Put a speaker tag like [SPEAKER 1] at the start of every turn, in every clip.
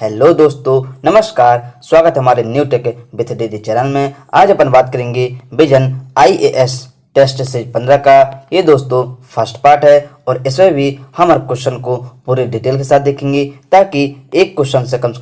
[SPEAKER 1] Hello दोस्तों, नमस्कार। स्वागत है हमारे न्यू टेक विथ दीदी चैनल में। आज अपन बात करेंगे विजन आईएएस टेस्ट सीरीज 15 का। ये दोस्तों फर्स्ट पार्ट है और इसमें भी हम हर क्वेश्चन को पूरे डिटेल के साथ देखेंगे ताकि एक क्वेश्चन से कम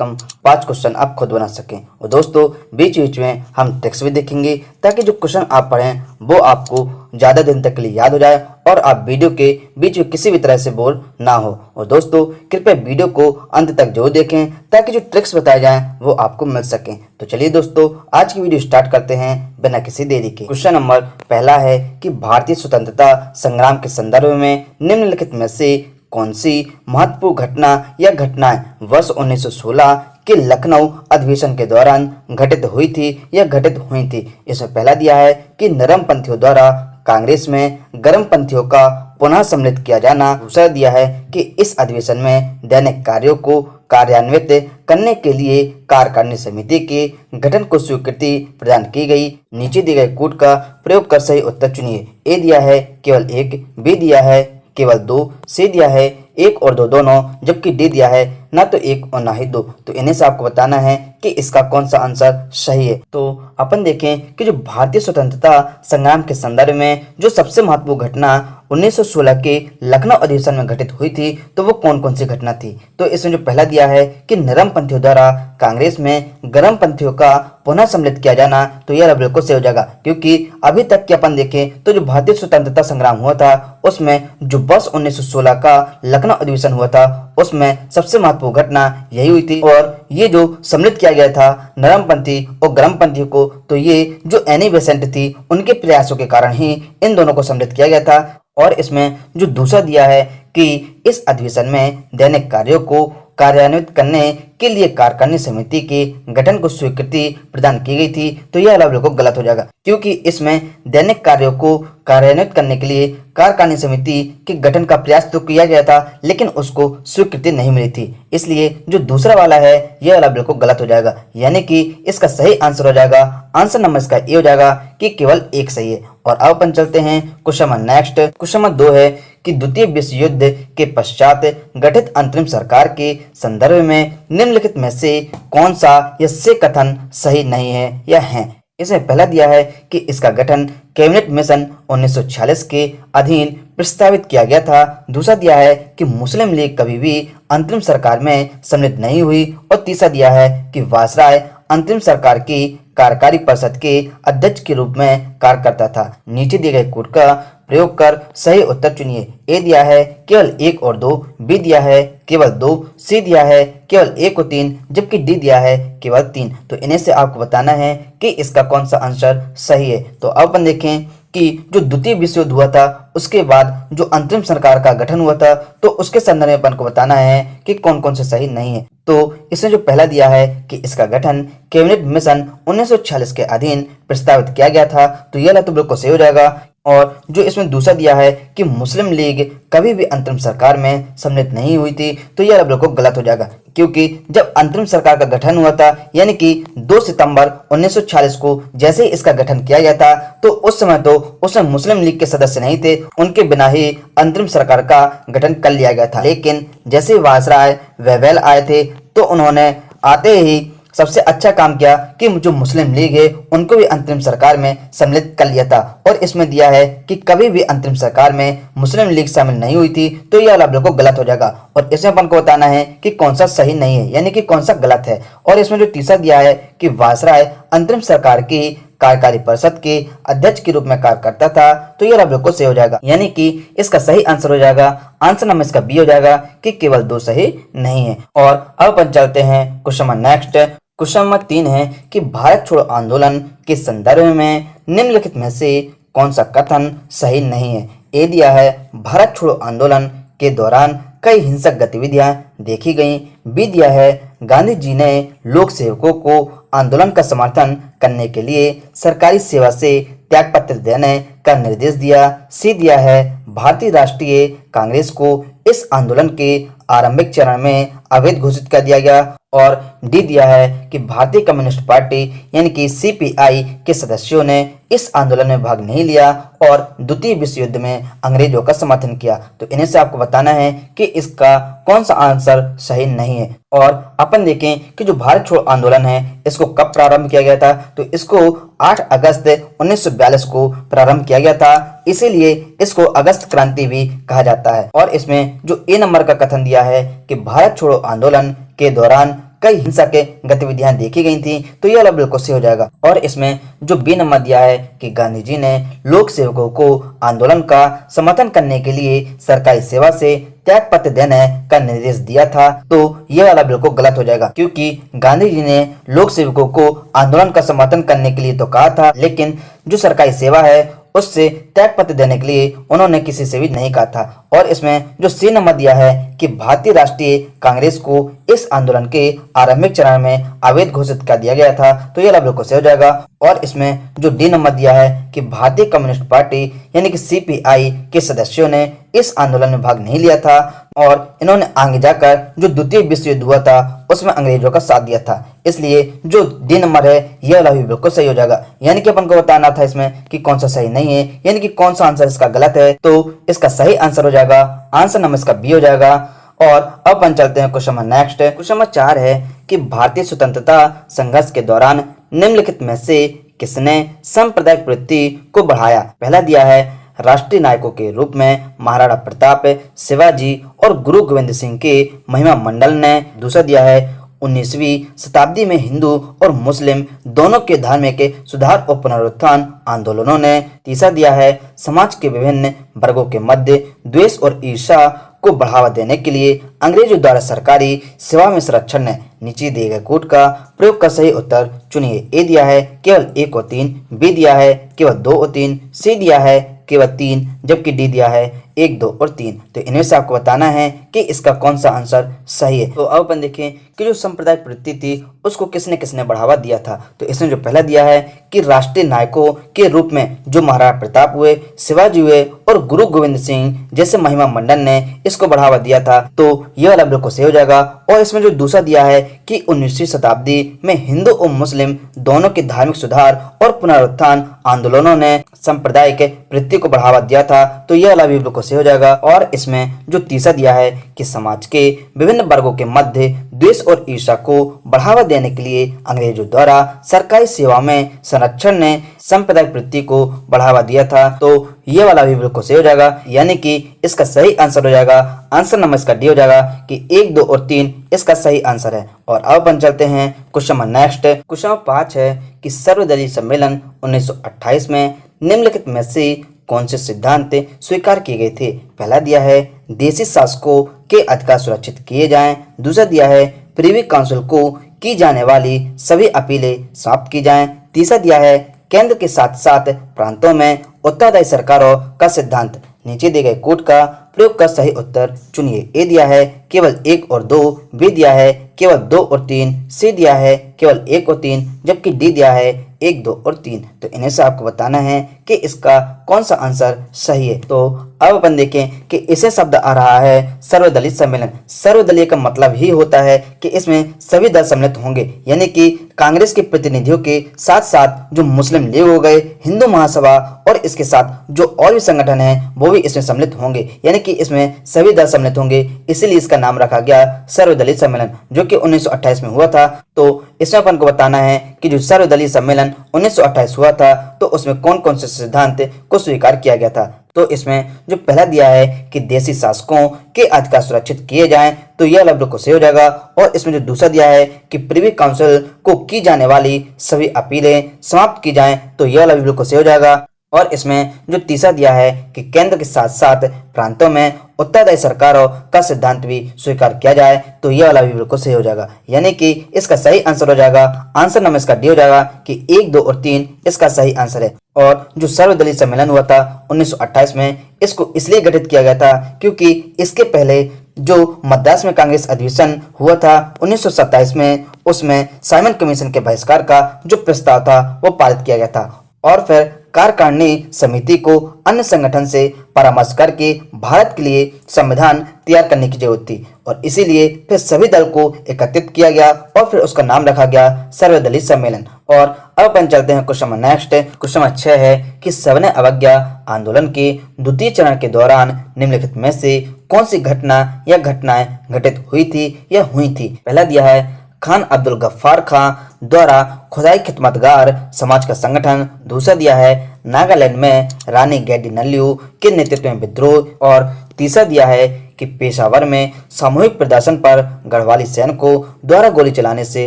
[SPEAKER 1] 5 क्वेश्चन आप खुद बना सकें। और दोस्तों बीच बीच में हम टेक्स्ट भी देखेंगे ताकि जो क्वेश्चन आप पढ़ें वो आपको ज़्यादा दिन तक के लिए याद हो जाए और आप वीडियो के बीच में किसी भी तरह से बोर ना हो। और दोस्तों कृपया वीडियो को अंत तक जरूर देखें ताकि जो ट्रिक्स बताए जाएं वो आपको मिल सकें। तो चलिए दोस्तों आज की वीडियो स्टार्ट करते हैं बिना किसी देरी के। क्वेश्चन नंबर पहला है कि भारतीय स्वतंत्रता संग्राम के संदर्भ में निम्नलिखित में से कौन सी महत्वपूर्ण घटना या घटनाएं वर्ष 1916 के लखनऊ अधिवेशन के दौरान घटित हुई थी या घटित हुई थी। इसमें पहला दिया है कि नरमपंथियों द्वारा कांग्रेस में गर्मपंथियों का पुनः सम्मिलित किया जाना। दूसरा दिया है कि इस अधिवेशन में दैनिक कार्यों को कार्यान्वित करने के लिए कार्यकारिणी समिति के गठन को स्वीकृति प्रदान की गई। नीचे दिए गए कोड का प्रयोग कर सही उत्तर चुनिए। ए दिया है केवल एक, बी दिया है केवल दो, सी दिया है एक और दो दोनों, जबकि डी दिया है ना तो एक और ना ही दो। तो इन्हें से आपको बताना है कि इसका कौन सा आंसर सही है। तो अपन देखें कि जो भारतीय स्वतंत्रता संग्राम के संदर्भ में जो सबसे महत्वपूर्ण घटना 1916 के लखनऊ अधिवेशन में घटित हुई थी तो वो कौन कौन सी घटना थी। तो इसमें जो पहला दिया है कि नरमपंथियों द्वारा कांग्रेस में गर्मपंथियों का पुनः सम्मिलित किया जाना, तो यह बिल्कुल सही हो जाएगा क्योंकि अभी तक के अपन देखें तो जो भारतीय स्वतंत्रता संग्राम हुआ था उसमें जो वर्ष 1916 का लखनऊ अधिवेशन हुआ था उसमें सबसे महत्वपूर्ण घटना यही हुई थी। और ये जो सम्मिलित किया गया था नरमपंथी और गर्मपंथी को, तो ये जो एनी बेसेंट थी उनके प्रयासों के कारण ही इन दोनों को सम्मिलित किया गया था। और इसमें जो दूसरा दिया है कि इस अधिवेशन में दैनिक कार्यों को कार्यान्वित करने के लिए कार्यकारिणी समिति के गठन को स्वीकृति प्रदान की गई थी, तो यह बिल्कुल गलत हो जाएगा क्योंकि इसमें दैनिक कार्यों को कार्यान्वित करने के लिए कार्यकारिणी समिति के गठन का प्रयास तो किया गया था लेकिन उसको स्वीकृति नहीं मिली थी। इसलिए जो दूसरा वाला है यह वाला बिल्कुल गलत हो जाएगा, यानी कि इसका सही आंसर हो जाएगा, आंसर नंबर इसका ए हो जाएगा कि केवल एक सही है। और अब अपन चलते हैं question number next. Question number 2 है कि द्वितीय विश्व युद्ध के पश्चात गठित अंतरिम सरकार के संदर्भ में निम्नलिखित में से कौन सा या से कथन सही नहीं है या है। इसमें पहला दिया है कि इसका गठन कैबिनेट मिशन 1946 के अधीन प्रस्तावित किया गया था। दूसरा दिया है कि मुस्लिम लीग कभी भी अंतरिम सरकार में सम्मिलित नहीं हुई। और तीसरा दिया है कि वायसराय अंतरिम सरकार की कार्यकारी परिषद के अध्यक्ष के रूप में कार्य करता था। नीचे दिए गए कोड का प्रयोग कर सही उत्तर चुनिए। ए दिया है केवल एक और दो, बी दिया है केवल दो, सी दिया है केवल एक और तीन, जबकि डी दिया है केवल 3। तो इन्हें से आपको बताना है कि इसका कौन सा आंसर सही है। तो अब अपन देखें कि जो द्वितीय विश्व युद्ध हुआ था उसके बाद जो अंतरिम सरकार का गठन हुआ था तो उसके संदर्भ में अपन को बताना है कि कौन कौन से सही नहीं है। तो इसमें जो पहला दिया है कि इसका गठन कैबिनेट मिशन 1946 के अधीन प्रस्तावित किया गया था, तो यह तो बिल्कुल सही हो जाएगा। और जो इसमें दूसरा दिया है कि मुस्लिम लीग कभी भी अंतरिम सरकार में सम्मिलित नहीं हुई थी, तो यह बिल्कुल गलत हो जाएगा क्योंकि जब अंतरिम सरकार का गठन हुआ था यानी कि 2 सितंबर 1946 को जैसे ही इसका गठन किया गया था तो उस समय तो उसमें मुस्लिम लीग के सदस्य नहीं थे, उनके बिना ही अंतरिम सरकार का गठन कर लिया गया था। लेकिन जैसे वायसराय वेवेल आए थे तो उन्होंने आते ही सबसे अच्छा काम किया कि जो मुस्लिम लीग है उनको भी अंतरिम सरकार में सम्मिलित कर लिया था। और इसमें दिया है कि कभी भी अंतरिम सरकार में मुस्लिम लीग शामिल नहीं हुई थी, तो यह वाला बिल्कुल गलत हो जाएगा। और इसमें अपन को बताना है कि कौन सा सही नहीं है, यानी कि कौन सा गलत है। और इसमें जो तीसरा दिया है कि वायसराय अंतरिम सरकार की कार्यकारी परिषद के अध्यक्ष के रूप में कार्य करता था, तो यह बिल्कुल सही हो जाएगा, यानी कि इसका सही आंसर हो जाएगा, आंसर नंबर इसका बी हो जाएगा कि केवल 2 सही नहीं है। और अब अपन चलते हैं question number next. Question number 3 है कि भारत छोड़ो आंदोलन के संदर्भ में निम्नलिखित में से कौन सा कथन सही नहीं है। ए दिया है भारत छोड़ो आंदोलन के दौरान कई हिंसक गतिविधियां देखी गईं। बी दिया है गांधी जी ने लोक सेवकों को आंदोलन का समर्थन करने के लिए सरकारी सेवा से त्यागपत्र देने का निर्देश दिया। सी दिया है भारतीय राष्ट्रीय कांग्रेस को इस आंदोलन के आरंभिक चरण में अवैध घोषित कर दिया गया। और डी दिया है कि भारतीय कम्युनिस्ट पार्टी यानी कि सीपीआई के सदस्यों ने इस आंदोलन में भाग नहीं लिया और द्वितीय विश्व युद्ध में अंग्रेजों का समर्थन किया। तो इन्हें से आपको बताना है कि इसका कौन सा आंसर सही नहीं है। और अपन देखें कि जो भारत छोड़ो आंदोलन है इसको कब प्रारंभ किया गया था, तो इसको 8 अगस्त 1942 को प्रारंभ किया गया था, इसीलिए इसको अगस्त क्रांति भी कहा जाता है। और इसमें जो ए नंबर का कथन दिया है कि भारत छोड़ो आंदोलन के दौरान कई हिंसा के गतिविधियां देखी गई थी, तो यह बिल्कुल सही हो जाएगा। और इसमें जो बी नंबर दिया है कि गांधी जी ने लोक सेवकों को आंदोलन का समर्थन करने के लिए सरकारी सेवा से त्याग पत्र देने का निर्देश दिया था, तो यह वाला बिल्कुल गलत हो जाएगा, क्योंकि गांधी जी ने लोक सेवकों को आंदोलन का समर्थन करने के लिए तो कहा था, लेकिन जो सरकारी सेवा है उससे त्याग पत्र देने के लिए उन्होंने किसी से भी नहीं कहा था। और इसमें जो सी नंबर दिया है कि भारतीय राष्ट्रीय कांग्रेस को इस आंदोलन के आरंभिक चरण में अवैध घोषित कर दिया गया था, तो यह बिल्कुल सही हो जाएगा। और इसमें जो डी नंबर दिया है कि भारतीय कम्युनिस्ट पार्टी यानी कि सीपीआई के सदस्यों ने इस आंदोलन में भाग नहीं लिया था और इन्होंने आगे जाकर जो द्वितीय विश्व युद्ध हुआ था उसमें अंग्रेजों का साथ दिया था, इसलिए जो डी नंबर है यह वाला भी बिल्कुल सही हो जाएगा। यानी कि अपन को बताना था इसमें कि कौन सा सही नहीं है, यानी कि कौन सा आंसर इसका गलत है, तो इसका सही आंसर हो जाएगा आंसर नंबर इसका बी हो जाएगा। और अब अपन चलते हैं question number next. Question number 4 है कि भारतीय स्वतंत्रता संघर्ष के दौरान निम्नलिखित में से किसने सांप्रदायिक प्रवृत्ति को बढ़ाया। पहला दिया है राष्ट्रीय नायकों के रूप में महाराणा प्रताप, शिवाजी और गुरु गोविंद सिंह के महिमा मंडल ने। दूसरा दिया है 19वीं शताब्दी में हिंदू और मुस्लिम दोनों के धार्मिक सुधार और पुनरुत्थान आंदोलनों ने। तीसरा दिया है समाज के विभिन्न वर्गों के मध्य द्वेष और ईर्ष्या को बढ़ावा देने के लिए अंग्रेजों द्वारा सरकारी सेवा में संरक्षण ने। नीचे दिए गए कोड का प्रयोग का सही उत्तर चुनिए। ए दिया है केवल 1 और 3, बी दिया है केवल 2 और 3, सी दिया है केवल 3, जबकि डी दिया है 1, 2 और 3। तो इनमें से आपको बताना है कि इसका कौन सा आंसर सही है। तो अब अपन देखें कि जो सांप्रदायिक प्रवृत्ति थी उसको किसने किसने बढ़ावा दिया था। तो इसने जो पहला दिया है कि राष्ट्रीय नायकों के रूप में जो महाराणा प्रताप हुए, शिवाजी हुए और गुरु गोविंद सिंह जैसे महिमा मंडल ने इसको बढ़ावा दिया था, तो यह वाला बिल्कुल सही हो जाएगा। और इसमें जो दूसरा दिया है कि 19वीं शताब्दी में हिंदू और मुस्लिम दोनों के धार्मिक सुधार और पुनरुत्थान आंदोलनों ने सांप्रदायिक प्रवृत्ति को बढ़ावा दिया था, तो यह वाला भी बिल्कुल सही हो जाएगा। और इसमें जो तीसरा दिया है कि समाज के विभिन्न वर्गों के मध्य द्वेष और ईर्ष्या को बढ़ावा देने के लिए अंग्रेजों द्वारा सरकारी सेवा में संरक्षण ने सांप्रदायिक प्रवृत्ति को बढ़ावा दिया था, तो ये वाला भी बिल्कुल सही हो जाएगा। यानी कि इसका सही आंसर हो जाएगा आंसर नंबर इसका डी हो जाएगा कि 1, 2 और 3 इसका सही आंसर है। और अब अपन चलते हैं question number next. Question number 5 है कि सर्वदलीय सम्मेलन 1928 में निम्नलिखित में से कौन से सिद्धांत स्वीकार किए गए थे। पहला दिया है देशी शासकों के अधिकार सुरक्षित किए जाएं। दूसरा दिया है प्रिवी काउंसिल को की जाने वाली सभी अपीलें समाप्त की जाएं। तीसरा दिया है केंद्र के साथ साथ प्रांतों में उत्तरदायी सरकारों का सिद्धांत। नीचे दिए गए कोड का प्रयोग का सही उत्तर चुनिए। ए दिया है केवल 1 और 2, बी दिया है केवल 2 और 3, सी दिया है केवल 1 और 3, जबकि डी दिया है 1, 2 और 3। तो इन्हें से आपको बताना है कि इसका कौन सा आंसर सही है। तो अब अपन देखें कि इसे शब्द आ रहा है सर्वदलीय सम्मेलन। सर्वदलीय का मतलब ही होता है कि इसमें सभी दल सम्मिलित होंगे, यानी कि कांग्रेस के प्रतिनिधियों के साथ साथ जो मुस्लिम लीग हो गए, हिंदू महासभा और इसके साथ जो और भी संगठन है वो भी इसमें सम्मिलित होंगे, यानी कि इसमें सभी दल सम्मिलित होंगे, इसीलिए इसका नाम रखा गया सर्वदलीय सम्मेलन, जो कि 1928 में हुआ था। तो इसमें अपन को बताना है कि जो सर्वदलीय सम्मेलन 1928 हुआ था तो उसमें कौन कौन से सिद्धांत को स्वीकार किया गया था। तो इसमें जो पहला दिया है कि देशी शासकों के अधिकार सुरक्षित किए जाएं, तो यह लफ्ज को सही हो जाएगा। और इसमें जो दूसरा दिया है कि प्रिवी काउंसिल को की जाने वाली सभी अपीलें समाप्त की जाएं, तो यह लफ्ज बिल्कुल सही हो जाएगा। और इसमें जो तीसरा दिया है कि केंद्र के साथ साथ प्रांतों में उत्तरदायी सरकारों का सिद्धांत भी स्वीकार किया जाए, तो यह वाला भी बिल्कुल सही हो जाएगा। यानी कि इसका सही आंसर हो जाएगा आंसर नंबर इसका डी हो जाएगा कि 1, 2 और 3 इसका सही आंसर है। और जो सर्वदलीय सम्मेलन हुआ था 1928 में, इसको इसलिए गठित किया गया था क्योंकि इसके पहले जो मद्रास में कांग्रेस अधिवेशन हुआ था 1927 में, उसमें साइमन कमीशन के बहिष्कार का जो प्रस्ताव था वो पारित किया गया था। और फिर कार्यकारिणी समिति को अन्य संगठन से परामर्श करके भारत के लिए संविधान तैयार करने की जरूरत थी और इसीलिए फिर सभी दल को एकत्रित किया गया और फिर उसका नाम रखा गया सर्वदलीय सम्मेलन। और अब अपन चलते हैं question number next. Question number 6 है कि सविनय अवज्ञा आंदोलन के द्वितीय चरण के दौरान निम्नलिखित में से कौन सी घटना या घटनाएं घटित हुई थी या हुई थी। पहला दिया है खान अब्दुल गफ्फार खां द्वारा खुदाई खिदमतगार समाज का संगठन। दूसरा दिया है नागालैंड में रानी गैडी नल्लू के नेतृत्व में विद्रोह। और तीसरा दिया है कि पेशावर में सामूहिक प्रदर्शन पर गढ़वाली सैनिकों द्वारा गोली चलाने से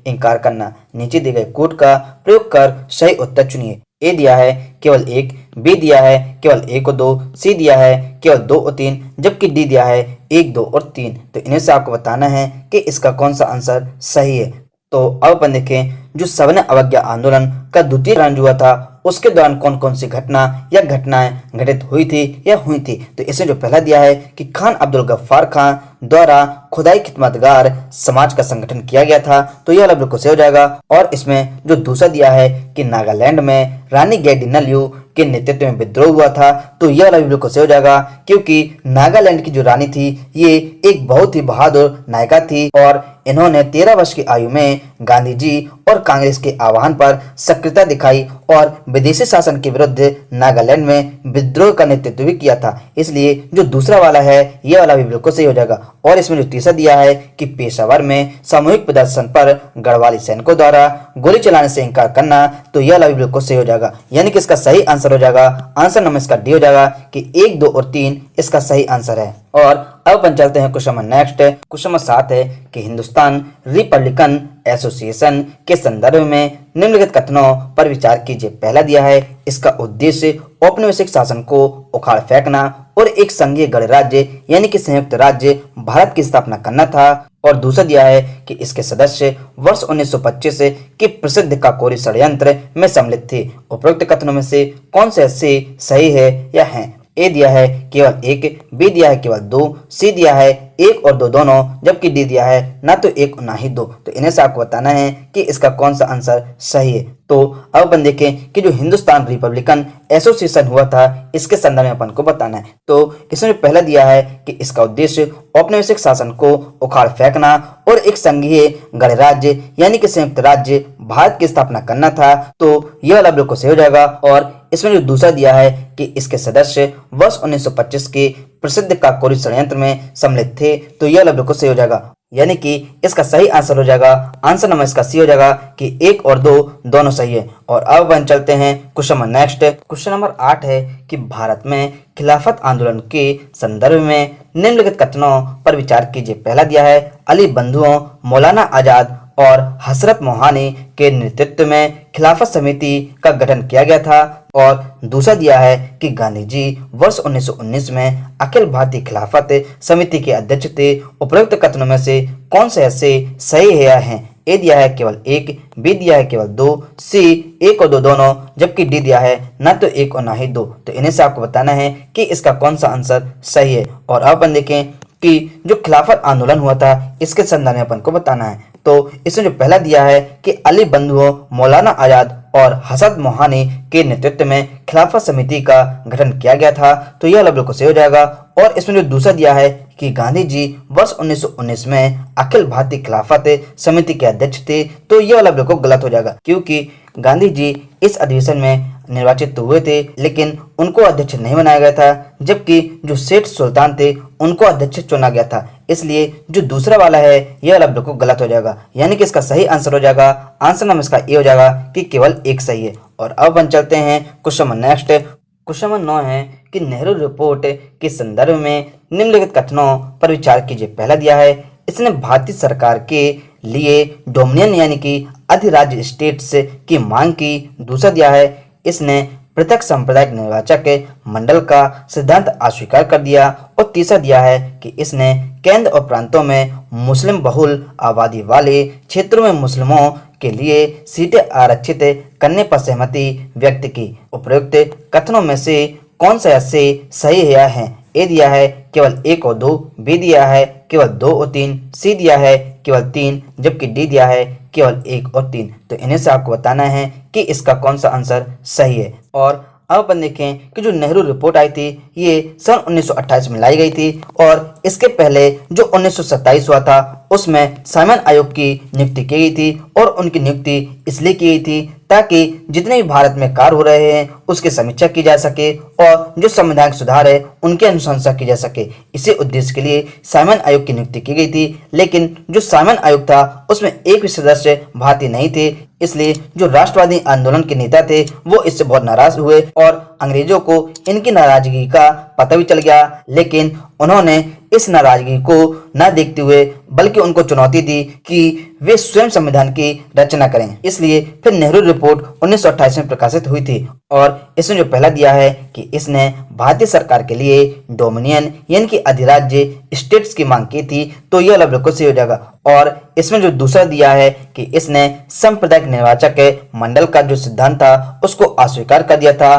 [SPEAKER 1] इनकार करना। नीचे दिए गए कोड का प्रयोग कर सही उत्तर चुनिए। ए दिया है केवल 1, बी दिया है केवल 1 और 2, सी दिया है केवल 2 और 3, जबकि डी दिया है 1, 2 और 3। तो इन्हें से आपको बताना है कि इसका कौन सा आंसर सही है। तो अब अपन देखें जो सविनय अवज्ञा आंदोलन का द्वितीय चरण हुआ था उसके दौरान कौन कौन सी घटना या घटनाएं घटित हुई थी या हुई थी। तो इसमें जो पहला दिया है कि खान अब्दुल गफ्फार खान द्वारा खुदाई खिदमतगार समाज का संगठन किया गया था, तो यह वाला बिल्कुल सही हो जाएगा। और इसमें जो दूसरा दिया है कि नागालैंड में रानी गैडी नल्लू के नेतृत्व में विद्रोह हुआ था, तो यह वाला बिल्कुल सही हो जाएगा क्योंकि नागालैंड की जो रानी थी ये एक बहुत ही बहादुर नायिका थी और इन्होंने 13 वर्ष की आयु में गांधी जी और कांग्रेस के आह्वान पर सक्रियता दिखाई और विदेशी शासन के विरुद्ध नागालैंड में विद्रोह का नेतृत्व भी किया था। इसलिए जो दूसरा वाला है ये वाला भी बिल्कुल सही हो जाएगा। और इसमें जो तीसरा दिया है कि पेशावर में सामूहिक प्रदर्शन पर गढ़वाली सैनिकों द्वारा गोली चलाने से इनकार करना, तो यह वाला भी बिल्कुल सही हो जाएगा। यानी कि इसका सही आंसर हो जाएगा, आंसर नंबर इसका डी हो जाएगा कि 1, 2 और 3 इसका सही आंसर है। और अब अपन चलते हैं question number next. Question number 7 है कि हिंदुस्तान रिपब्लिकन एसोसिएशन के संदर्भ में निम्नलिखित कथनों पर विचार कीजिए। पहला दिया है इसका उद्देश्य औपनिवेशिक शासन को उखाड़ फेंकना और एक संघीय गणराज्य यानी कि संयुक्त राज्य भारत की स्थापना करना था। और दूसरा दिया है कि इसके सदस्य वर्ष 1925 के प्रसिद्ध काकोरी षड्यंत्र में सम्मिलित थे। उपरोक्त कथनों में से कौन से सही है या है। ए दिया है केवल 1, बी दिया है केवल 2, सी दिया है 1 और 2 दोनों, जबकि डी दिया है ना तो 1 और ना ही 2। तो इन्हें से आपको बताना है कि इसका कौन सा आंसर सही है। तो अब अपन देखें कि जो हिंदुस्तान रिपब्लिकन एसोसिएशन हुआ था इसके संदर्भ में अपन को बताना है। तो इसमें पहला दिया है कि इसका उद्देश्य औपनिवेशिक शासन को उखाड़ फेंकना और एक संघीय गणराज्य यानी कि संयुक्त राज्य भारत की स्थापना करना था, तो यह वाला बिल्कुल सही हो जाएगा। और इसमें जो दूसरा दिया है कि इसके सदस्य वर्ष 1925 के प्रसिद्ध काकोरी षड्यंत्र में सम्मिलित थे, तो यह वाला बिल्कुल सही हो जाएगा। यानी कि इसका सही आंसर हो जाएगा, आंसर नंबर इसका सी हो जाएगा कि 1 और 2 दोनों सही है। और अब अपन चलते हैं question number next. Question number 8 है कि भारत में खिलाफत आंदोलन के संदर्भ में निम्नलिखित कथनों पर विचार कीजिए। पहला दिया है अली बंधुओं मौलाना आजाद और हसरत मोहानी के नेतृत्व में खिलाफत समिति का गठन किया गया था। और दूसरा दिया है कि गांधी जी वर्ष 1919 में अखिल भारतीय खिलाफत समिति के अध्यक्ष थे। उपरोक्त कथनों में से कौन से सही है या हैं। ए दिया है केवल 1, बी दिया है केवल 2, सी 1 और 2 दोनों, जबकि डी दिया है ना तो 1 और ना ही 2। तो इन्हें से आपको बताना है कि इसका कौन सा आंसर सही है। और अब अपन देखें कि जो खिलाफत आंदोलन हुआ था इसके संदर्भ में अपन को बताना है। तो इसमें जो पहला दिया है कि अली बंधुओं मौलाना आजाद और हसरत मोहानी के नेतृत्व में खिलाफत समिति का गठन किया गया था, तो यह बिल्कुल सही हो जाएगा। और इसमें जो दूसरा दिया है कि गांधी जी वर्ष 1919 में अखिल भारतीय खिलाफत समिति के अध्यक्ष थे, तो यह वाला बिल्कुल गलत हो जाएगा क्योंकि गांधी जी इस अधिवेशन में निर्वाचित हुए थे लेकिन उनको अध्यक्ष नहीं बनाया गया था, जबकि जो सेठ सुल्तान थे उनको अध्यक्ष चुना गया था। इसलिए जो दूसरा वाला है यह वाला बिल्कुल गलत हो जाएगा। यानी कि इसका सही आंसर हो जाएगा, आंसर नंबर इसका ए हो जाएगा कि केवल 1 सही है। और अब अपन चलते हैं question number next. Question number 9 है कि नेहरू रिपोर्ट के संदर्भ में निम्नलिखित कथनों पर विचार कीजिए। पहला दिया है इसने भारतीय सरकार के लिए डोमिनियन यानी कि अधिराज्य स्टेट्स की मांग की। दूसरा दिया है इसने पृथक सांप्रदायिक निर्वाचक मंडल का सिद्धांत अस्वीकार कर दिया। और तीसरा दिया है कि इसने केंद्र और प्रांतों में मुस्लिम बहुल आबादी वाले क्षेत्रों में मुस्लिमों के लिए सीटें आरक्षित करने पर सहमति व्यक्त की। उपरोक्त कथनों में से कौन सा सही है। ए दिया है केवल 1 और 2, बी दिया है केवल 2 और 3, सी दिया है केवल 3, जबकि डी दिया है केवल 1 और 3। तो इन्हें से आपको बताना है कि इसका कौन सा आंसर सही है। और अब अपन देखें कि जो नेहरू रिपोर्ट आई थी ये सन 1928 में लाई गई थी और इसके पहले जो 1927 हुआ था उसमें साइमन आयोग की नियुक्ति की गई थी और उनकी नियुक्ति इसलिए की गई थी ताकि जितने भी भारत में कार्य हो रहे हैं उसकी समीक्षा की जा सके और जो संवैधानिक सुधार है उनकी अनुशंसा की जा सके। इसी उद्देश्य के लिए साइमन आयोग की नियुक्ति की गई थी, लेकिन जो साइमन आयोग था उसमें एक भी सदस्य भारतीय नहीं थे, इसलिए जो राष्ट्रवादी आंदोलन के नेता थे वो इससे बहुत नाराज हुए और अंग्रेजों को इनकी नाराजगी का पता भी चल गया, लेकिन उन्होंने इस नाराजगी को न देखते हुए बल्कि उनको चुनौती दी कि वे स्वयं संविधान की रचना करें। इसलिए फिर नेहरू रिपोर्ट 1928 में प्रकाशित हुई थी और इसने जो पहला दिया है कि इसने भारतीय सरकार के लिए डोमिनियन यानी कि अधिराज्य स्टेट्स की मांग की थी, तो यह वाला बिल्कुल सही हो जाएगा। और इसमें जो दूसरा दिया है कि इसने सांप्रदायिक निर्वाचक मंडल का जो सिद्धांत था उसको अस्वीकार कर दिया था,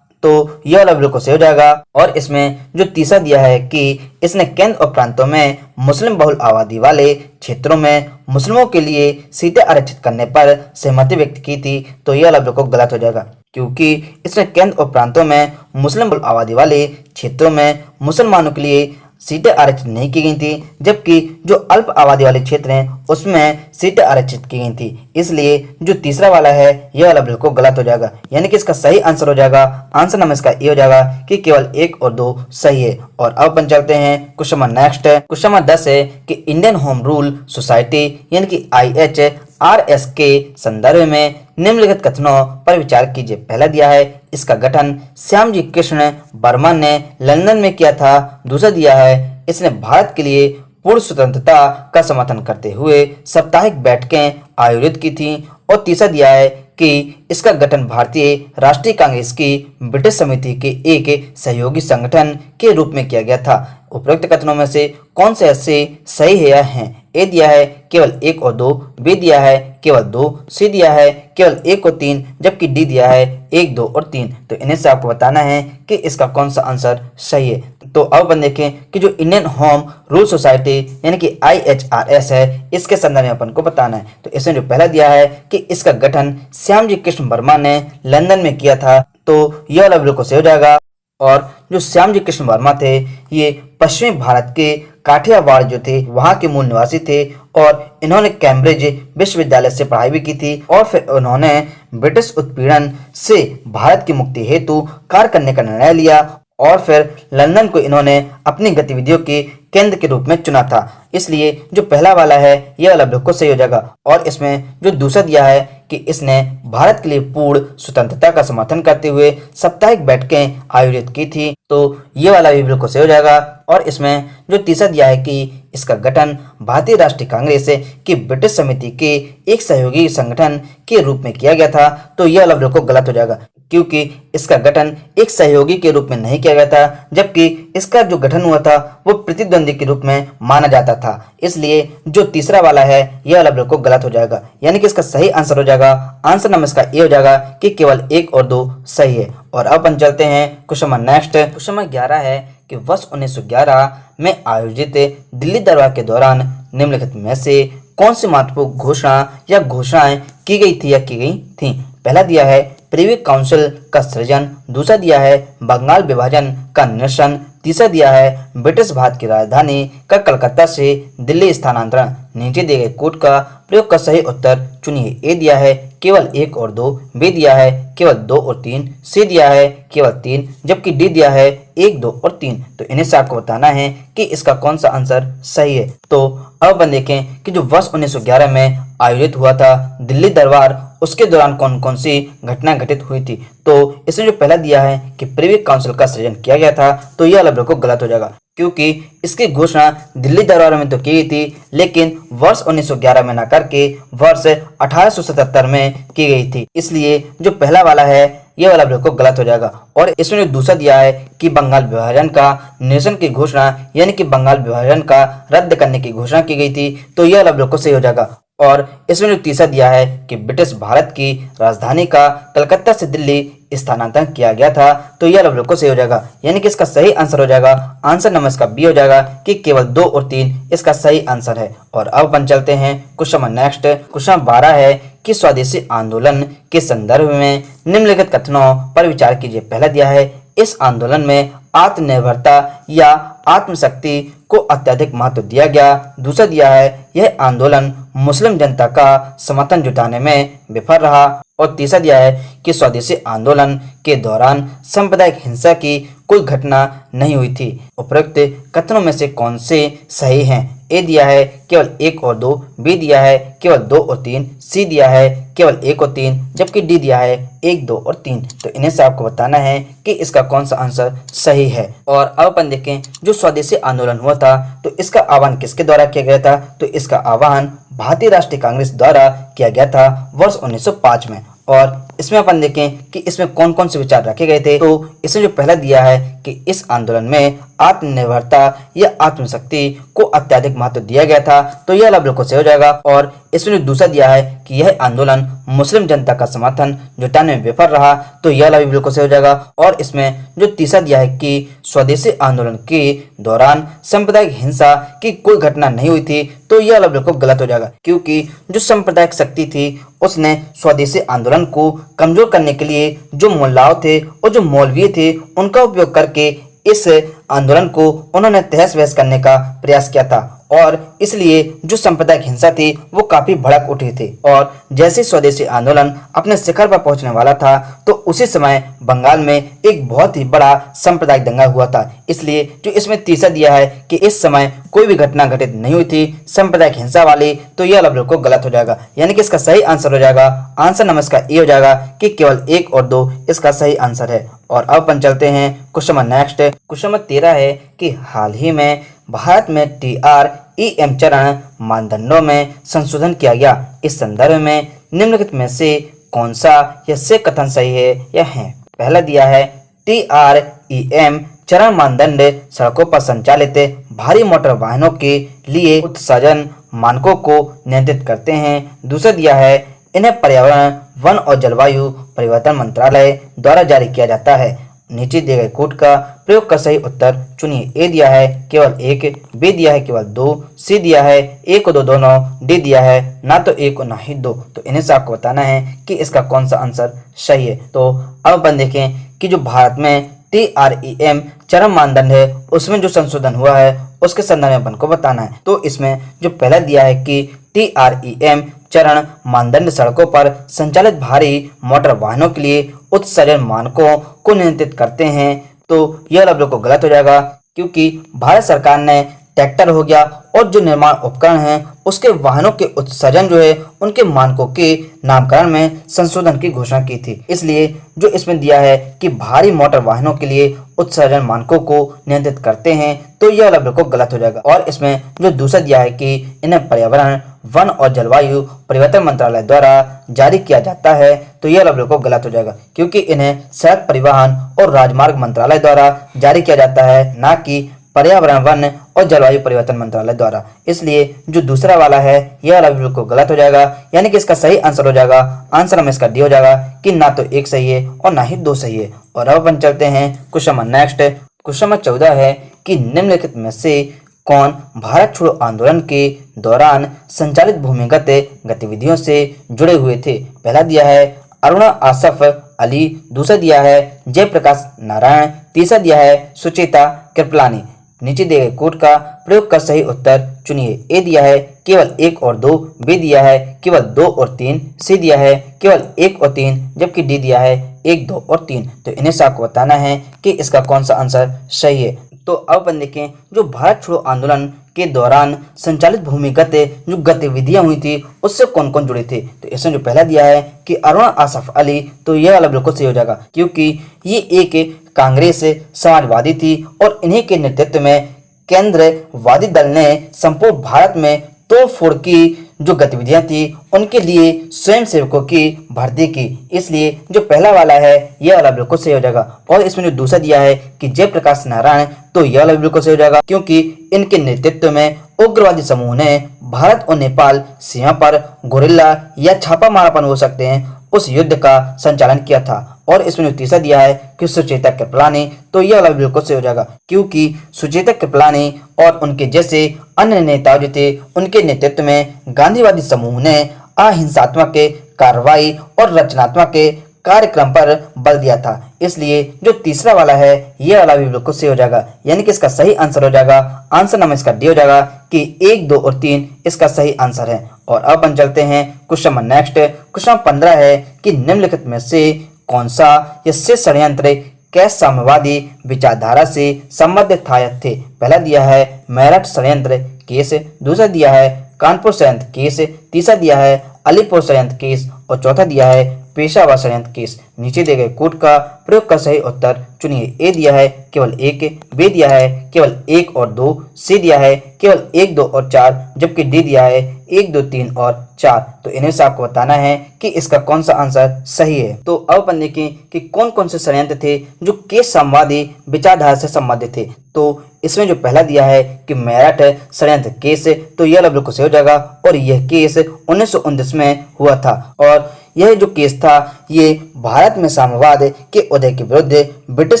[SPEAKER 1] तो यह वाला बिल्कुल सही हो जाएगा। और इसमें जो तीसरा दिया है कि इसने केंद्र और प्रांतों में मुस्लिम बहुल आबादी वाले क्षेत्रों में मुस्लिमों के लिए सीटें आरक्षित करने पर सहमति व्यक्त की थी, तो यह वाला बिल्कुल गलत हो जाएगा, क्योंकि इसने केंद्र और प्रांतों में मुस्लिम बहुल आबादी वाले क्षेत्रों में मुसलमानों के लिए सीटें आरक्षित नहीं की गई थी, जबकि जो अल्प आबादी वाले क्षेत्र हैं उसमें सीटें आरक्षित की गई थी। इसलिए जो तीसरा वाला है यह वाला बिल्कुल गलत हो जाएगा, यानी कि इसका सही आंसर हो जाएगा, आंसर नंबर इसका ये हो जाएगा कि केवल 1 और 2 सही है। और अब अपन चलते हैं क्वेश्चन नंबर नेक्स्ट है। क्वेश्चन नंबर 10 है कि इंडियन होम रूल सोसाइटी यानी कि IHRS के संदर्भ में निम्नलिखित कथनों पर विचार कीजिए। पहला दिया है इसका गठन श्यामजी कृष्ण बर्मन ने लंदन में किया था। दूसरा दिया है इसने भारत के लिए पूर्ण स्वतंत्रता का समर्थन करते हुए साप्ताहिक बैठकें आयोजित की थी। और तीसरा दिया है कि इसका गठन भारतीय राष्ट्रीय कांग्रेस की ब्रिटिश समिति के एक सहयोगी संगठन के रूप में किया गया था। उपरोक्त कथनों में से कौन से ऐसे सही है या हैं? ए दिया है केवल 1 और 2, बी दिया है केवल 2, सी दिया है केवल 1 और 3, जबकि डी दिया है 1, 2 और 3। तो इन्हें से आपको बताना है कि इसका कौन सा आंसर सही है। तो अब अपन देखें कि जो इंडियन होम रूल सोसाइटी यानी कि IHRS है इसके संदर्भ में अपन को बताना है। तो इसने जो पहला दिया है कि इसका गठन श्यामजी कृष्ण वर्मा ने लंदन में किया था, तो यह वाला बिल्कुल सही हो जाएगा। और जो श्यामजी कृष्ण वर्मा थे ये पश्चिमी भारत के काठियावाड़ जो थे वहाँ के मूल निवासी थे और इन्होंने कैम्ब्रिज विश्वविद्यालय से पढ़ाई भी की थी और फिर उन्होंने ब्रिटिश उत्पीड़न से भारत की मुक्ति हेतु कार्य करने का निर्णय लिया और फिर लंदन को इन्होंने अपनी गतिविधियों के केंद्र के रूप में चुना था। इसलिए जो पहला वाला है यह वाला बिल्कुल सही हो जाएगा। और इसमें जो दूसरा दिया है कि इसने भारत के लिए पूर्ण स्वतंत्रता का समर्थन करते हुए साप्ताहिक बैठकें आयोजित की थी, तो ये वाला भी बिल्कुल सही हो जाएगा। और इसमें जो तीसरा दिया है कि इसका गठन भारतीय राष्ट्रीय कांग्रेस की ब्रिटिश समिति के एक सहयोगी संगठन के रूप में किया गया था, तो यह वाला बिल्कुल गलत हो जाएगा, क्योंकि इसका गठन एक सहयोगी के रूप में नहीं किया गया था, जबकि इसका जो गठन हुआ था वो प्रतिद्वंदी के रूप में माना जाता था। इसलिए जो तीसरा वाला है यह वाला बिल्कुल गलत हो जाएगा, यानी कि इसका सही आंसर हो जाएगा, आंसर नंबर इसका ए हो जाएगा कि केवल 1 और 2 सही है। और अब अपन चलते हैं question number next. Question number 11 है कि वर्ष 1911 में आयोजित दिल्ली दरबार के दौरान निम्नलिखित में से कौन सी महत्वपूर्ण घोषणा या घोषणाएं की गई थी या की गई थी? पहला दिया है प्रिवी काउंसिल का सृजन, दूसरा दिया है बंगाल विभाजन का निरसन, तीसरा दिया है ब्रिटिश भारत की राजधानी का कलकत्ता से दिल्ली स्थानांतरण। नीचे दिए गए कोड का प्रयोग कर सही उत्तर चुनिए। ए दिया है केवल 1 और 2, बी दिया है केवल 2 और 3, सी दिया है केवल 3, जबकि डी दिया है 1, 2 और 3। तो इन्हें से आपको बताना है कि इसका कौन सा आंसर सही है। तो अब अपन देखें कि जो वर्ष 1911 में आयोजित हुआ था दिल्ली दरबार, उसके दौरान कौन कौन सी घटना घटित हुई थी। तो इसने जो पहला दिया है कि प्रिवी काउंसिल का सृजन किया गया था, तो यह वाला बिल्कुल गलत हो जाएगा, क्योंकि इसकी घोषणा दिल्ली दरबार में तो की गई थी, लेकिन वर्ष 1911 में न करके वर्ष 1877 में की गई थी। इसलिए जो पहला वाला है यह वाला बिल्कुल गलत हो जाएगा। और इसमें जो दूसरा दिया है कि बंगाल विभाजन का निरसन की घोषणा यानी कि बंगाल विभाजन का रद्द करने की घोषणा की गई थी, तो यह वाला बिल्कुल सही हो जाएगा। और इसमें जो तीसरा दिया है कि ब्रिटिश भारत की राजधानी का कलकत्ता से दिल्ली स्थानांतरण किया गया था, तो यह बिल्कुल सही हो जाएगा, यानी कि इसका सही आंसर हो जाएगा, आंसर नंबर इसका बी हो जाएगा कि केवल 2 और 3 इसका सही आंसर है। और अब अपन चलते हैं क्वेश्चन नंबर नेक्स्ट। क्वेश्चन 12 है कि स्वदेशी आंदोलन के संदर्भ में निम्नलिखित कथनों पर विचार कीजिए। पहला दिया है, इस आंदोलन में आत्मनिर्भरता या आत्मशक्ति को अत्यधिक महत्व दिया गया। दूसरा दिया है, यह आंदोलन मुस्लिम जनता का समर्थन जुटाने में विफल रहा। और तीसरा दिया है कि स्वदेशी आंदोलन के दौरान सांप्रदायिक हिंसा की कोई घटना नहीं हुई थी। उपरोक्त कथनों में से कौन से सही हैं? ए दिया है केवल 1 और 2, बी दिया है केवल 2 और 3, सी दिया है केवल 1 और 3, जबकि डी दिया है 1, 2 और 3। तो इन्हें से आपको बताना है कि इसका कौन सा आंसर सही है। और अब अपन देखें, जो स्वदेशी आंदोलन हुआ था तो इसका आह्वान किसके द्वारा किया गया था? तो इसका आह्वान भारतीय राष्ट्रीय कांग्रेस द्वारा किया गया था वर्ष 1905 में। और इसमें अपन देखें कि इसमें कौन कौन से विचार रखे गए थे। तो इसमें जो पहला दिया है कि इस आंदोलन में आत्मनिर्भरता या आत्मशक्ति को अत्यधिक महत्व दिया गया था, तो यह वाला बिल्कुल सही हो जाएगा। और इसमें जो दूसरा दिया है कि यह आंदोलन मुस्लिम जनता का समर्थन जुटाने में विफल रहा, तो यह वाला भी बिल्कुल सही हो जाएगा। और इसमें जो तीसरा दिया है कि स्वदेशी आंदोलन के दौरान सांप्रदायिक हिंसा की कोई घटना नहीं हुई थी, तो यह वाला बिल्कुल गलत हो जाएगा, क्योंकि जो सांप्रदायिक शक्ति थी उसने स्वदेशी आंदोलन को कमजोर करने के लिए जो मुल्लाओं थे और जो मौलवी थे उनका उपयोग करके इस आंदोलन को उन्होंने तहस बहस करने का प्रयास किया था। और इसलिए जो सांप्रदायिक हिंसा थी वो काफी भड़क उठी थी। और जैसे स्वदेशी आंदोलन अपने शिखर पर पहुंचने वाला था, तो उसी समय बंगाल में एक बहुत ही बड़ा सांप्रदायिक दंगा हुआ था। इसलिए जो इसमें तीसरा दिया है कि इस समय कोई भी घटना घटित नहीं हुई थी सांप्रदायिक हिंसा वाली, तो यह बिल्कुल गलत हो जाएगा, यानी कि इसका सही आंसर हो जाएगा आंसर नंबर इसका ए हो जाएगा कि केवल 1 और 2 इसका सही आंसर है। और अब अपन चलते हैं question number next. Question number 13 है कि हाल ही में भारत में TREM चरण मानदंडों में संशोधन किया गया। इस संदर्भ में निम्नलिखित में से कौन सा या से कथन सही है या है? पहला दिया है, TREM चरण मानदंड सड़कों पर संचालित भारी मोटर वाहनों के लिए उत्सर्जन मानकों को नियंत्रित करते हैं। दूसरा दिया है, इन्हें पर्यावरण, वन और जलवायु परिवर्तन मंत्रालय द्वारा जारी किया जाता है। नीचे दिए गए कोड का प्रयोग का सही उत्तर चुनिए। ए दिया है केवल 1, बी दिया है केवल 2, सी दिया है 1 और 2 दोनों, डी दिया है ना तो 1 और ना ही 2। तो इन्हें से आपको बताना है कि इसका कौन सा आंसर सही है। तो अब अपन देखें कि जो भारत में TREM चरम मानदंड है उसमें जो संशोधन हुआ है उसके संदर्भ में अपन को बताना है। तो इसमें जो पहला दिया है कि TREM चरण मानदंड सड़कों पर संचालित भारी मोटर वाहनों के लिए उत्सर्जन मानकों को नियंत्रित करते हैं, तो यह बिल्कुल गलत हो जाएगा, क्योंकि भारत सरकार ने ट्रैक्टर हो गया और जो निर्माण उपकरण हैं उसके वाहनों के उत्सर्जन जो है उनके मानकों के नामकरण में संशोधन की घोषणा की थी। इसलिए जो इसमें दिया है कि भारी मोटर वाहनों के लिए उत्सर्जन मानकों को नियंत्रित करते हैं, तो यह वाला बिल्कुल गलत हो जाएगा। और इसमें जो दूसरा दिया है कि इन्हें पर्यावरण, वन और जलवायु परिवर्तन मंत्रालय द्वारा जारी किया जाता है, तो यह वाला बिल्कुल गलत हो जाएगा, क्योंकि इन्हें सड़क परिवहन और राजमार्ग मंत्रालय द्वारा जारी किया जाता है, ना कि पर्यावरण, वन और जलवायु परिवर्तन मंत्रालय द्वारा। इसलिए जो दूसरा वाला है यह वाला बिल्कुल गलत हो जाएगा, यानी कि इसका सही आंसर हो जाएगा आंसर में इसका डी हो जाएगा कि ना तो 1 सही है और ना ही 2 सही है। और अब अपन चलते हैं question number next. Question number 14 है कि निम्नलिखित में से कौन भारत छोड़ो आंदोलन के दौरान संचालित भूमिगत गतिविधियों से जुड़े हुए थे? पहला दिया है अरुणा आसफ अली, दूसरा दिया है जयप्रकाश नारायण, तीसरा दिया है सुचेता कृपलानी। नीचे दिए गए कोड का प्रयोग कर सही उत्तर चुनिए। ए दिया है केवल 1 और 2, बी दिया है केवल 2 और 3, सी दिया है केवल 1 और 3, जबकि डी दिया है 1, 2 और 3। तो इन्हें से आपको बताना है कि इसका कौन सा आंसर सही है। तो अब अपन देखें जो भारत छोड़ो आंदोलन के दौरान संचालित भूमिगत जो गतिविधियां हुई थी उससे कौन कौन जुड़े थे। तो इसमें जो पहला दिया है कि अरुणा आसफ अली, तो यह वाला बिल्कुल सही हो जाएगा, क्योंकि ये एक कांग्रेस समाजवादी थी और इन्हीं के नेतृत्व में केंद्रवादी दल ने संपूर्ण भारत में तोड़फोड़ की जो गतिविधियां थी उनके लिए स्वयं सेवकों की भर्ती की। इसलिए जो पहला वाला है यह वाला बिल्कुल सही हो जाएगा। और इसमें जो दूसरा दिया है कि जयप्रकाश नारायण, तो यह वाला बिल्कुल सही हो जाएगा, क्योंकि इनके नेतृत्व में उग्रवादी समूह ने भारत और नेपाल सीमा पर गोरिल्ला या छापामारापन हो सकते हैं उस युद्ध का संचालन किया था। और इसमें जो तीसरा दिया है कि सुचेता कृपलानी, तो यह वाला बिल्कुल सही हो जाएगा, क्योंकि सुचेता कृपलानी और उनके जैसे अन्य नेताओं जो थे उनके नेतृत्व में गांधीवादी समूह ने अहिंसात्मक कार्रवाई और रचनात्मक के कार्यक्रम पर बल दिया था। इसलिए जो तीसरा वाला है ये वाला भी बिल्कुल सही हो जाएगा, यानी कि इसका सही आंसर हो जाएगा, आंसर नंबर इसका डी हो जाएगा कि 1, 2 और 3 इसका सही आंसर है। और अब अपन चलते हैं question number next. Question number 15 है कि निम्नलिखित में से कौन सा ये षड्यंत्र कैश साम्यवादी विचारधारा से संबंधित था या थे। पहला दिया है मेरठ षड्यंत्र केस, दूसरा दिया है कानपुर षड्यंत्र केस, तीसरा दिया है अलीपुर षड्यंत्र केस और चौथा दिया है पेशावर षड्यंत्र केस। नीचे दिए गए कोड का प्रयोग कर सही उत्तर चुनिए। ए दिया है केवल 1, बी दिया है केवल 1 और 2, सी दिया है केवल 1, 2 और 4, जबकि डी दिया है 1, 2, 3 और 4। तो इन्हें से आपको बताना है कि इसका कौन सा आंसर सही है। तो अब अपन देखें कि कौन कौन से षड्यंत्र थे जो केस साम्यवादी विचारधारा से संबंधित थे। तो इसमें जो पहला दिया है कि मेरठ षड्यंत्र केस, तो यह बिल्कुल सही हो जाएगा और यह केस 1919 में हुआ था और यह जो केस था ये भारत में साम्यवाद के उदय के विरुद्ध ब्रिटिश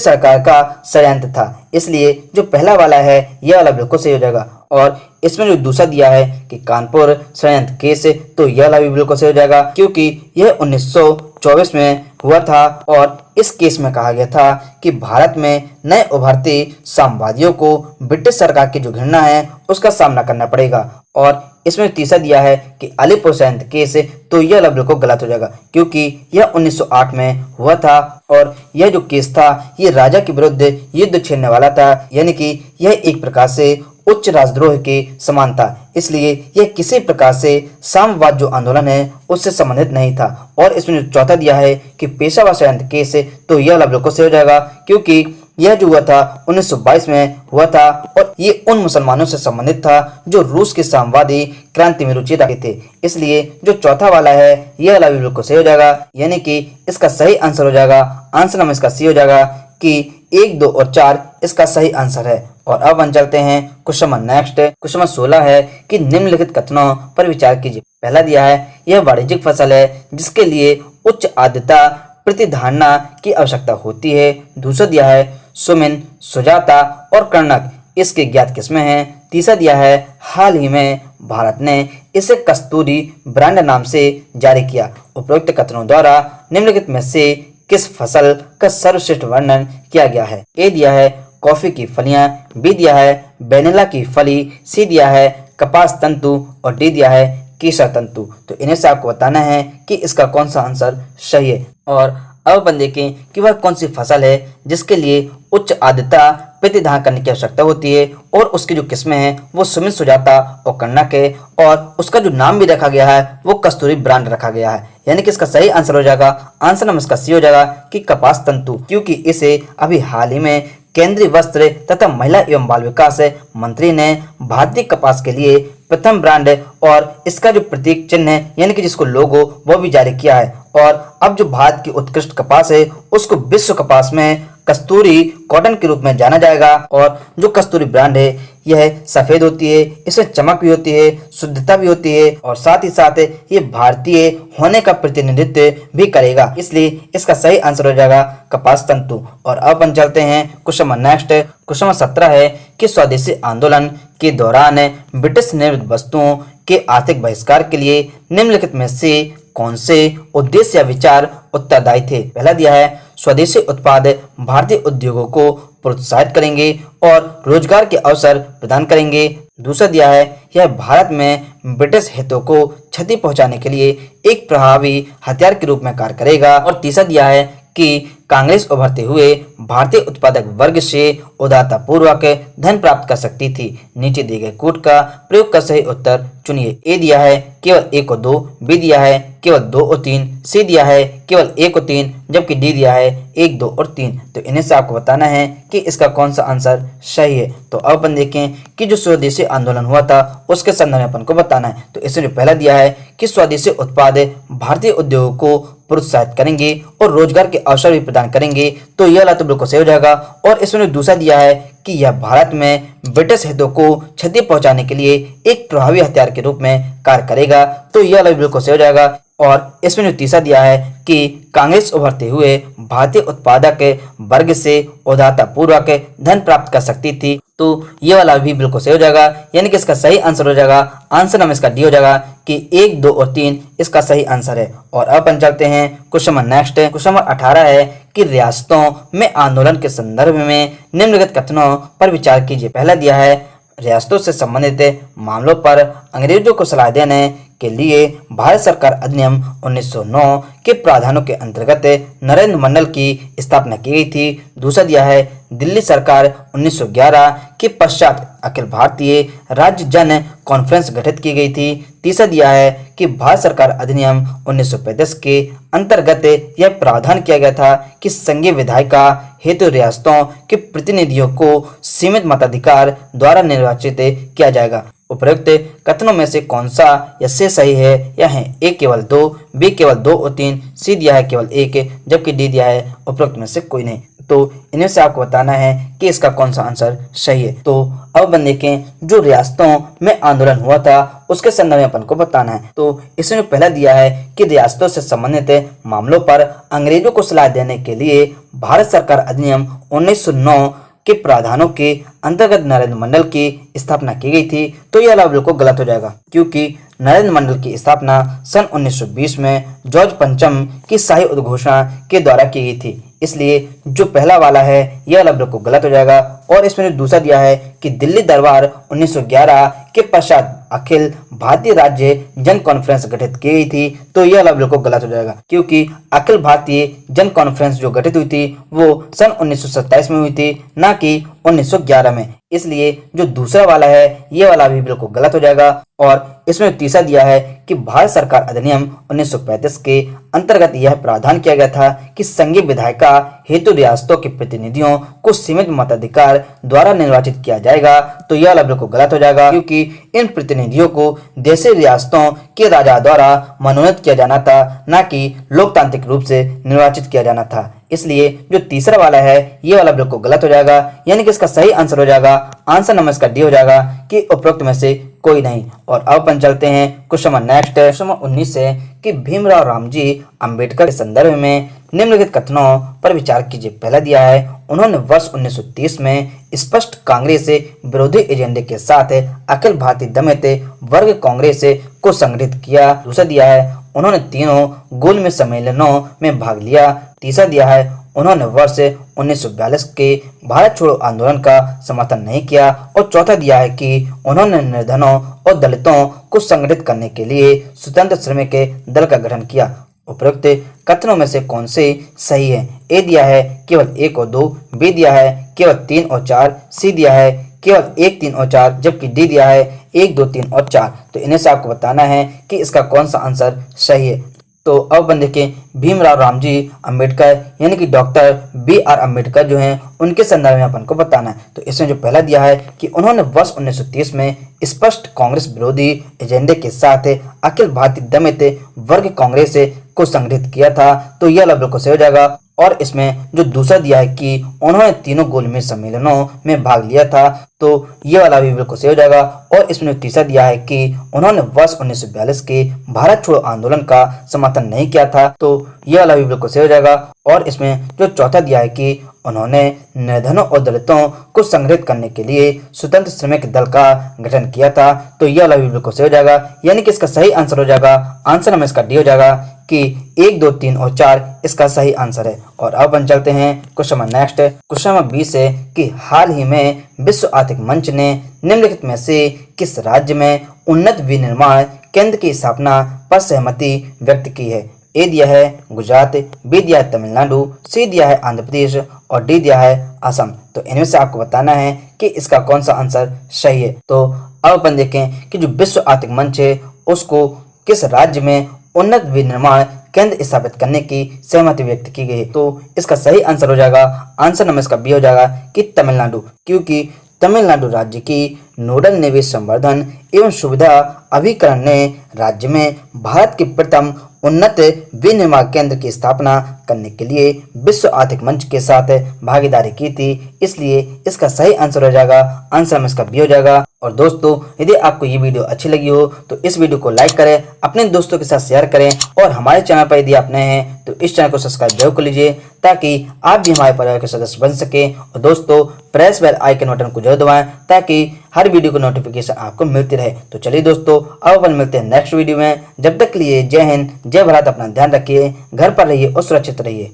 [SPEAKER 1] सरकार का षड्यंत्र था। इसलिए जो पहला वाला है यह वाला बिल्कुल सही हो जाएगा। और इसमें जो दूसरा दिया है कि कानपुर षड्यंत्र केस, तो यह वाला भी बिल्कुल सही हो जाएगा क्योंकि यह 1924 में हुआ था और इस केस में कहा गया था कि भारत में नए उभरते साम्यवादियों को ब्रिटिश सरकार की जो घृणा है उसका सामना करना पड़ेगा। और इसमें तीसरा दिया है कि अलीपुर षड्यंत्र केस, तो यह बिल्कुल गलत हो जाएगा क्योंकि यह 1908 में हुआ था और यह जो केस था ये राजा के विरुद्ध युद्ध छेड़ने वाला था, यानी कि यह एक प्रकार से उच्च राजद्रोह के समान था। इसलिए यह किसी प्रकार से साम्यवाद जो आंदोलन है उससे संबंधित नहीं था। और इसमें जो चौथा दिया है कि पेशावर षड्यंत्र केस, तो यह बिल्कुल सही हो जाएगा क्योंकि यह जो हुआ था 1922 में हुआ था और ये उन मुसलमानों से संबंधित था जो रूस के साम्यवादी क्रांति में रुचि रखते थे। इसलिए जो चौथा वाला है यह वाला भी बिल्कुल सही हो जाएगा, यानी कि इसका सही आंसर हो जाएगा, आंसर नंबर इसका सी हो जाएगा कि 1, 2 और 4 इसका सही आंसर है। और अब हम चलते हैं question number next. Question number 16 है कि निम्नलिखित कथनों पर विचार कीजिए। पहला दिया है यह वाणिज्यिक फसल है जिसके लिए उच्च आर्द्रता प्रतिधारणा की आवश्यकता होती है। दूसरा दिया है सुमिन, सुजाता और कर्णक इसके ज्ञात किस्में हैं। तीसरा दिया है हाल ही में भारत ने इसे कस्तूरी ब्रांड नाम से जारी किया। उपरोक्त कथनों द्वारा निम्नलिखित में से किस फसल का सर्वश्रेष्ठ वर्णन किया गया है। ए दिया है कॉफी की फलियां, बी दिया है वेनिला की फली, सी दिया है कपास तंतु और डी दिया है केसर तंतु। तो इन्हें से आपको बताना है कि इसका कौन सा आंसर सही है। और अब अपन देखें कि वह कौन सी फसल है जिसके लिए उच्च आर्द्रता प्रतिधारण करने की आवश्यकता होती है और उसकी जो किस्में हैं वो सुमित, सुजाता और कर्णक है और उसका जो नाम भी रखा गया है वो कस्तूरी ब्रांड रखा गया है, यानी कि इसका सही आंसर हो जाएगा, आंसर नंबर इसका सी हो जाएगा कि कपास तंतु, क्योंकि इसे अभी हाल ही में केंद्रीय वस्त्र तथा महिला एवं बाल विकास मंत्री ने भारतीय कपास के लिए प्रथम ब्रांड और इसका जो प्रतीक चिन्ह है यानी कि जिसको लोगो वो भी जारी किया है। और अब जो भारत की उत्कृष्ट कपास है उसको विश्व कपास में कस्तूरी कॉटन के रूप में जाना जाएगा। और जो कस्तूरी ब्रांड है यह सफेद होती है, इसमें चमक भी होती है, शुद्धता भी होती है और साथ ही साथ ये भारतीय होने का प्रतिनिधित्व भी करेगा, इसलिए इसका सही आंसर हो जाएगा कपास तंतु। और अब अपन चलते हैं question number next. Question number 17 है कि स्वदेशी आंदोलन के दौरान ब्रिटिश निर्मित वस्तुओं के आर्थिक बहिष्कार के लिए निम्नलिखित में से कौन से उद्देश्य या विचार उत्तरदायी थे। पहला दिया है स्वदेशी उत्पाद भारतीय उद्योगों को प्रोत्साहित करेंगे और रोजगार के अवसर प्रदान करेंगे। दूसरा दिया है यह भारत में ब्रिटिश हितों को क्षति पहुंचाने के लिए एक प्रभावी हथियार के रूप में कार्य करेगा। और तीसरा दिया है कि कांग्रेस उभरते हुए भारतीय उत्पादक वर्ग से उदारता पूर्वक धन प्राप्त कर सकती थी। नीचे दिए गए कोड का प्रयोग कर सही उत्तर चुनिए। ए दिया है केवल 1 और 2, बी दिया है केवल 2 और 3, सी दिया है केवल 1 और 3, जबकि डी दिया है 1, 2 और 3। तो इन्हें से आपको बताना है कि इसका कौन सा आंसर सही है। तो अब अपन देखें कि जो स्वदेशी आंदोलन हुआ था उसके संदर्भ में अपन को बताना है। तो इसमें जो पहला दिया है कि स्वदेशी उत्पाद भारतीय उद्योगों को प्रोत्साहित करेंगे और रोजगार के अवसर भी प्रदान करेंगे, तो यह तो बिल्कुल सही हो जाएगा। और इसमें दूसरा दिया है कि यह भारत में ब्रिटिश हितों को क्षति पहुंचाने के लिए एक प्रभावी हथियार के रूप में कार्य करेगा, तो यह बिल्कुल सही हो जाएगा। और इसमें जो तीसरा दिया है कि कांग्रेस उभरते हुए भारतीय उत्पादक वर्ग से उदारता पूर्वक धन प्राप्त कर सकती थी। तो ये वाला भी बिल्कुल सही हो जाएगा, यानी कि इसका सही आंसर हो जाएगा, आंसर नंबर इसका डी हो जाएगा कि 1, 2 और 3 इसका सही आंसर है। और अब अपन चलते हैं question number next. Question number 18 है कि रियासतों में आंदोलन के संदर्भ में निम्नलिखित कथनों पर विचार कीजिए। पहला दिया है रियासतों से संबंधित मामलों पर अंग्रेजों को सलाह देने के लिए भारत सरकार अधिनियम 1909 के प्रावधानों के अंतर्गत नरेंद्र मंडल की स्थापना की गई थी। दूसरा दिया है दिल्ली सरकार 1911 के पश्चात अखिल भारतीय राज्य जन कॉन्फ्रेंस गठित की गई थी। तीसरा दिया है कि भारत सरकार अधिनियम 1935 के अंतर्गत यह प्रावधान किया गया था कि संघीय विधायिका हेतु रियासतों के प्रतिनिधियों को सीमित मताधिकार द्वारा निर्वाचित किया जाएगा। उपरोक्त कथनों में से कौन सा या से सही है? यह है ए केवल 2, बी केवल 2 और 3, सी दिया है केवल 1, जबकि डी दिया है उपरोक्त में से कोई नहीं। तो इनमें से आपको बताना है कि इसका कौन सा आंसर सही है। तो अब अपन देखें, जो रियासतों में आंदोलन हुआ था उसके संदर्भ में अपन को बताना है। तो इसमें पहला दिया है कि रियासतों से संबंधित मामलों पर अंग्रेजों को सलाह देने के लिए भारत सरकार अधिनियम 1909 के प्रावधानों के अंतर्गत नरेंद्र मंडल की स्थापना की गई थी। तो यह वाला बिल्कुल गलत हो जाएगा, क्योंकि नरेंद्र मंडल की स्थापना सन 1920 में जॉर्ज पंचम की शाही उद्घोषणा के द्वारा की गई थी। इसलिए जो पहला वाला है यह वाला बिल्कुल गलत हो जाएगा। और इसमें जो दूसरा दिया है कि दिल्ली दरबार 1911 के पश्चात अखिल भारतीय राज्य जन कॉन्फ्रेंस गठित की गई थी, तो यह वाला बिल्कुल गलत हो जाएगा, क्योंकि अखिल भारतीय जन कॉन्फ्रेंस जो गठित हुई थी वो सन 1927 में हुई थी, ना कि 1911 में। इसलिए जो दूसरा वाला है ये वाला भी बिल्कुल गलत हो जाएगा। और इसमें तीसरा दिया है कि भारत सरकार अधिनियम 1935 के अंतर्गत यह प्रावधान किया गया था कि संघीय विधायिका हेतु रियासतों के प्रतिनिधियों को सीमित मताधिकार द्वारा निर्वाचित किया जाएगा। तो यह वाला बिल्कुल गलत हो जाएगा, क्योंकि इन प्रतिनिधियों को देशी रियासतों के राजा द्वारा मनोनीत किया जाना था, ना कि लोकतांत्रिक रूप से निर्वाचित किया जाना था। इसलिए जो तीसरा वाला है ये वाला बिल्कुल गलत हो जाएगा, यानी कि इसका सही आंसर हो जाएगा, आंसर नंबर इसका डी हो जाएगा कि उपरोक्त में से कोई नहीं। और अब अपन चलते हैं question number next. Question number 19 है कि भीमराव रामजी अंबेडकर के संदर्भ में निम्नलिखित कथनों पर विचार कीजिए। पहला दिया है उन्होंने वर्ष 1930 में स्पष्ट कांग्रेस विरोधी एजेंडे के साथ अखिल भारतीय दलित वर्ग कांग्रेस को संगठित किया। दूसरा दिया है उन्होंने तीनों गोलमेज सम्मेलनों में भाग लिया। तीसरा दिया है उन्होंने वर्ष 1942 के भारत छोड़ो आंदोलन का समर्थन नहीं किया। और चौथा दिया है कि उन्होंने निर्धनों और दलितों को संगठित करने के लिए स्वतंत्र श्रमिक दल का गठन किया। उपरोक्त कथनों में से कौन से सही है? ए दिया है केवल 1 और 2, बी दिया है केवल 3 और 4, सी दिया है केवल 1, 3 और 4, जबकि डी दिया है 1, 2, 3 और 4। तो इन्हें से आपको बताना है कि इसका कौन सा आंसर सही है। तो अब अपन देखें भीमराव रामजी अंबेडकर यानी कि डॉक्टर B.R. अम्बेडकर जो हैं उनके संदर्भ में अपन को बताना है। तो इसमें जो पहला दिया है कि उन्होंने वर्ष 1930 में स्पष्ट कांग्रेस विरोधी एजेंडे के साथ अखिल भारतीय दलित वर्ग कांग्रेस को संगठित किया था, तो यह वाला बिल्कुल सही हो जाएगा। और इसमें जो दूसरा दिया है कि उन्होंने तीनों गोलमेज सम्मेलनों में भाग लिया था, तो ये वाला भी बिल्कुल सही हो जाएगा। और इसमें तीसरा दिया है कि उन्होंने वर्ष 1942 के भारत छोड़ो आंदोलन का समर्थन नहीं किया था, तो ये वाला भी बिल्कुल सही हो जाएगा। और इसमें जो चौथा दिया है कि उन्होंने निर्धनों और दलितों को संगठित करने के लिए स्वतंत्र श्रमिक दल का गठन किया था, तो यह वाला भी बिल्कुल सही हो जाएगा, यानी कि इसका सही आंसर हो जाएगा, आंसर नंबर इसका डी हो जाएगा कि 1, 2, 3 और 4 इसका सही आंसर है। और अब अपन चलते हैं question number next. Question number 20 है कि हाल ही में विश्व आर्थिक मंच ने निम्नलिखित में से किस राज्य में उन्नत विनिर्माण केंद्र की स्थापना पर सहमति व्यक्त की है? ए दिया है गुजरात, बी दिया है तमिलनाडु, सी दिया है आंध्र प्रदेश और डी दिया है असम। तो इनमें से आपको बताना है कि इसका कौन सा आंसर सही है। तो अब अपन देखें कि जो विश्व आर्थिक मंच है उसको किस राज्य में उन्नत विनिर्माण केंद्र स्थापित करने की सहमति व्यक्त की गई है, तो इसका सही आंसर हो जाएगा, आंसर नंबर इसका बी हो जाएगा कि तमिलनाडु, क्योंकि तमिलनाडु राज्य की नोडल निवेश संवर्धन एवं सुविधा अभिकरण ने राज्य में भारत के प्रथम उन्नत विनिर्माण केंद्र की स्थापना करने के लिए विश्व आर्थिक मंच के साथ भागीदारी की थी। इसलिए इसका सही आंसर हो जाएगा, आंसर में इसका बी हो जाएगा। और दोस्तों यदि आपको ये वीडियो अच्छी लगी हो तो इस वीडियो को लाइक करें, अपने दोस्तों के साथ शेयर करें और हमारे चैनल पर यदि आप नए हैं तो इस चैनल को सब्सक्राइब जरूर कर लीजिए ताकि आप भी हमारे परिवार के सदस्य बन सकें। और दोस्तों प्रेस बेल आइकन बटन को जरूर दबाएं ताकि हर वीडियो की नोटिफिकेशन आपको मिलती रहे। तो चलिए दोस्तों अब अपन मिलते हैं नेक्स्ट वीडियो में। जब तक के लिए जय हिंद, जय भारत, अपना ध्यान रखिए, घर पर रहिए और सुरक्षित रहिए।